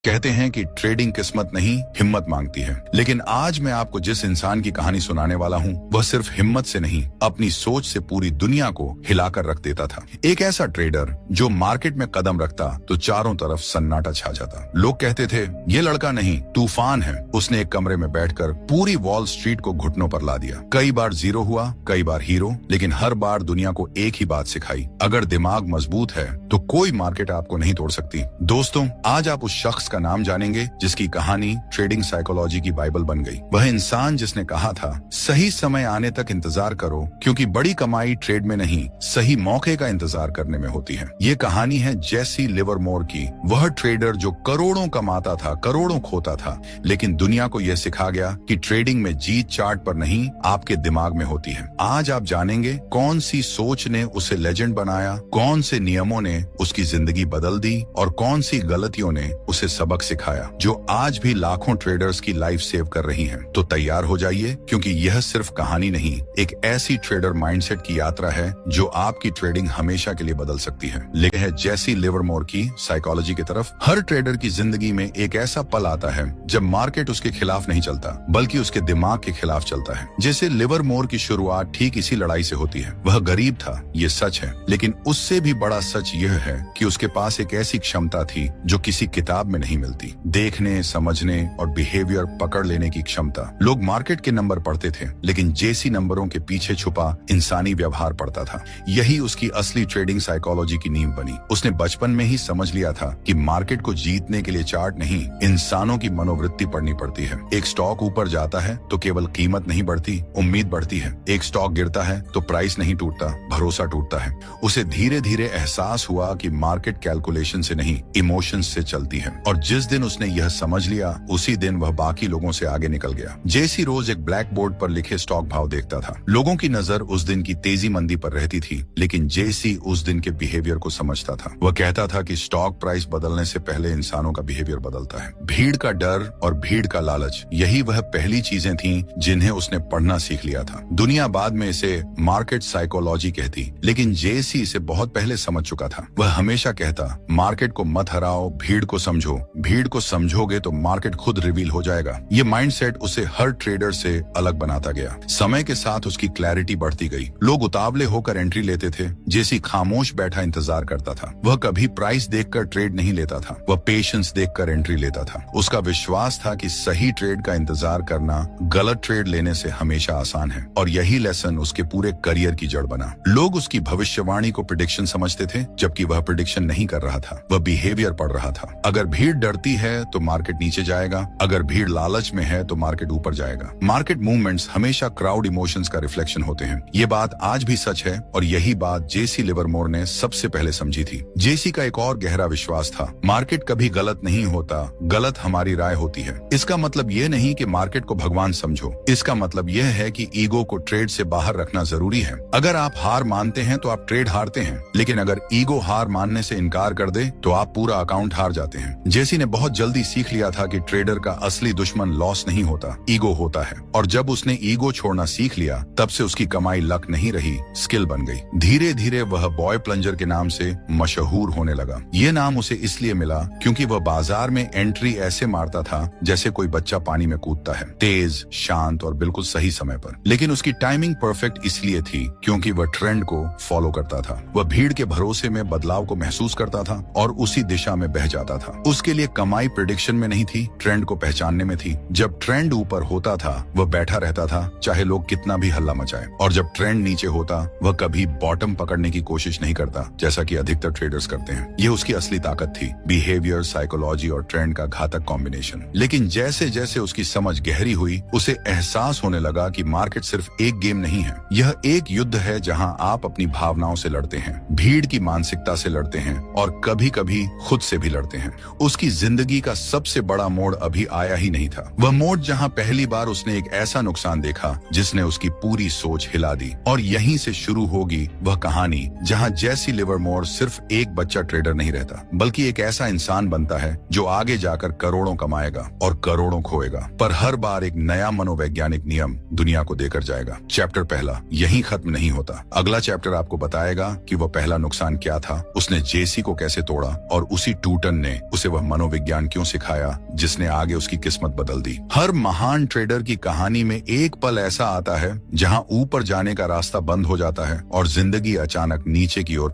कहते हैं कि ट्रेडिंग किस्मत नहीं हिम्मत मांगती है, लेकिन आज मैं आपको जिस इंसान की कहानी सुनाने वाला हूँ वह सिर्फ हिम्मत से नहीं अपनी सोच से पूरी दुनिया को हिलाकर रख देता था। एक ऐसा ट्रेडर जो मार्केट में कदम रखता तो चारों तरफ सन्नाटा छा जाता। लोग कहते थे ये लड़का नहीं तूफान है। उसने एक कमरे में बैठकर पूरी वॉल स्ट्रीट को घुटनों पर ला दिया। कई बार जीरो हुआ, कई बार हीरो, लेकिन हर बार दुनिया को एक ही बात सिखाई, अगर दिमाग मजबूत है तो कोई मार्केट आपको नहीं तोड़ सकती। दोस्तों, आज आप उस शख्स का नाम जानेंगे जिसकी कहानी ट्रेडिंग साइकोलॉजी की बाइबल बन गई। वह इंसान जिसने कहा था सही समय आने तक इंतजार करो, क्योंकि बड़ी कमाई ट्रेड में नहीं सही मौके का इंतजार करने में होती है। ये कहानी है जेसी लिवरमोर की। वह ट्रेडर जो करोड़ों कमाता था, करोड़ों खोता था, लेकिन दुनिया को यह सिखा गया कि ट्रेडिंग में जीत चार्ट पर नहीं आपके दिमाग में होती है। आज आप जानेंगे कौन सी सोच ने उसे लेजेंड बनाया, कौन से नियमों ने उसकी जिंदगी बदल दी और कौन सी गलतियों ने उसे सबक सिखाया जो आज भी लाखों ट्रेडर्स की लाइफ सेव कर रही हैं। तो तैयार हो जाइए, क्योंकि यह सिर्फ कहानी नहीं, एक ऐसी ट्रेडर माइंडसेट की यात्रा है जो आपकी ट्रेडिंग हमेशा के लिए बदल सकती है। लेकिन है जेसी लिवरमोर की साइकोलॉजी की तरफ। हर ट्रेडर की जिंदगी में एक ऐसा पल आता है जब मार्केट उसके खिलाफ नहीं चलता, बल्कि उसके दिमाग के खिलाफ चलता है। जैसे लिवरमोर की शुरुआत ठीक इसी लड़ाई से होती है। वह गरीब था, ये सच है, लेकिन उससे भी बड़ा सच यह है कि उसके पास एक ऐसी क्षमता थी जो किसी किताब में नहीं मिलती। देखने, समझने और बिहेवियर पकड़ लेने की क्षमता। लोग मार्केट के नंबर पढ़ते थे, लेकिन जेसी नंबरों के पीछे छुपा इंसानी व्यवहार पढ़ता था। यही उसकी असली ट्रेडिंग साइकोलॉजी की नींव बनी। उसने बचपन में ही समझ लिया था कि मार्केट को जीतने के लिए चार्ट नहीं, इंसानों की मनोवृत्ति पढ़नी पड़ती है। एक स्टॉक ऊपर जाता है तो केवल कीमत नहीं बढ़ती, उम्मीद बढ़ती है। एक स्टॉक गिरता है तो प्राइस नहीं टूटता, भरोसा टूटता है। उसे धीरे धीरे एहसास हुआ कि मार्केट कैलकुलेशन से नहीं, इमोशंस से चलती है। और जिस दिन उसने यह समझ लिया, उसी दिन वह बाकी लोगों से आगे निकल गया। जेसी रोज एक ब्लैक बोर्ड पर लिखे स्टॉक भाव देखता था। लोगों की नजर उस दिन की तेजी मंदी पर रहती थी, लेकिन जेसी उस दिन के बिहेवियर को समझता था। वह कहता था कि स्टॉक प्राइस बदलने से पहले इंसानों का बिहेवियर बदलता है। भीड़ का डर और भीड़ का लालच, यही वह पहली चीजें थीं जिन्हें उसने पढ़ना सीख लिया था। दुनिया बाद में इसे मार्केट साइकोलॉजी कहती, लेकिन जेसी इसे बहुत पहले समझ चुका था। वह हमेशा कहता, मार्केट को मत हराओ, भीड़ को समझो। भीड़ को समझोगे तो मार्केट खुद रिवील हो जाएगा। ये माइंडसेट उसे हर ट्रेडर से अलग बनाता गया। समय के साथ उसकी क्लैरिटी बढ़ती गई। लोग उतावले होकर एंट्री लेते थे, जेसी खामोश बैठा इंतजार करता था। वह कभी प्राइस देखकर ट्रेड नहीं लेता था, वह पेशेंस देखकर एंट्री लेता था। उसका विश्वास था कि सही ट्रेड का इंतजार करना गलत ट्रेड लेने से हमेशा आसान है, और यही लेसन उसके पूरे करियर की जड़ बना। लोग उसकी भविष्यवाणी को प्रेडिक्शन समझते थे, जबकि वह प्रेडिक्शन नहीं कर रहा था, वह बिहेवियर पढ़ रहा था। अगर भीड़ डरती है तो मार्केट नीचे जाएगा, अगर भीड़ लालच में है तो मार्केट ऊपर जाएगा। मार्केट मूवमेंट्स हमेशा क्राउड इमोशंस का रिफ्लेक्शन होते हैं। ये बात आज भी सच है, और यही बात जेसी लिवरमोर ने सबसे पहले समझी थी। जेसी का एक और गहरा विश्वास था, मार्केट कभी गलत नहीं होता, गलत हमारी राय होती है। इसका मतलब ये नहीं कि मार्केट को भगवान समझो, इसका मतलब यह है कि ईगो को ट्रेड से बाहर रखना जरूरी है। अगर आप हार मानते हैं तो आप ट्रेड हारते हैं, लेकिन अगर ईगो हार मानने से इनकार कर दे तो आप पूरा अकाउंट हार जाते हैं। जेसी ने बहुत जल्दी सीख लिया था कि ट्रेडर का असली दुश्मन लॉस नहीं होता, ईगो होता है। और जब उसने ईगो छोड़ना सीख लिया, तब से उसकी कमाई लक नहीं रही, स्किल बन गई। धीरे धीरे वह बॉय प्लंजर के नाम से मशहूर होने लगा। ये नाम उसे इसलिए मिला क्योंकि वह बाजार में एंट्री ऐसे मारता था जैसे कोई बच्चा पानी में कूदता है, तेज, शांत और बिल्कुल सही समय पर। लेकिन उसकी टाइमिंग परफेक्ट इसलिए थी क्योंकि वह ट्रेंड को फॉलो करता था। वह भीड़ के भरोसे में बदलाव को महसूस करता था और उसी दिशा में बह जाता था। उसके लिए कमाई प्रेडिक्शन में नहीं थी, ट्रेंड को पहचानने में थी। जब ट्रेंड ऊपर होता था वह बैठा रहता था, चाहे लोग कितना भी हल्ला मचाए, और जब ट्रेंड नीचे होता वह कभी बॉटम पकड़ने की कोशिश नहीं करता, जैसा कि अधिकतर ट्रेडर्स करते हैं। यह उसकी असली ताकत थी, बिहेवियर, साइकोलॉजी और ट्रेंड का घातक कॉम्बिनेशन। लेकिन जैसे जैसे उसकी समझ गहरी हुई, उसे एहसास होने लगा कि मार्केट सिर्फ एक गेम नहीं है, यह एक युद्ध है जहां आप अपनी भावनाओं से लड़ते हैं, भीड़ की मानसिकता से लड़ते हैं और कभी कभी खुद से भी लड़ते हैं। उसकी जिंदगी का सबसे बड़ा मोड़ अभी आया ही नहीं था। वह मोड़ जहां पहली बार उसने एक ऐसा नुकसान देखा जिसने उसकी पूरी सोच हिला दी। और यहीं से शुरू होगी वह कहानी जहां जेसी लिवरमोर सिर्फ एक बच्चा ट्रेडर नहीं रहता, बल्कि एक ऐसा इंसान बनता है जो आगे जाकर करोड़ों कमाएगा और करोड़ों खोएगा, पर हर बार एक नया मनोवैज्ञानिक नियम दुनिया को देकर जाएगा। चैप्टर पहला यहीं खत्म नहीं होता। अगला चैप्टर आपको बताएगा कि वह पहला नुकसान क्या था, उसने जेसी को कैसे तोड़ा और उसी टूटन ने उसे वह मनोविज्ञान क्यों सिखाया जिसने आगे उसकी किस्मत बदल दी। हर महान ट्रेडर की कहानी में एक पल ऐसा आता है जहां ऊपर जाने का रास्ता बंद हो जाता है और जिंदगी अचानक नीचे की ओर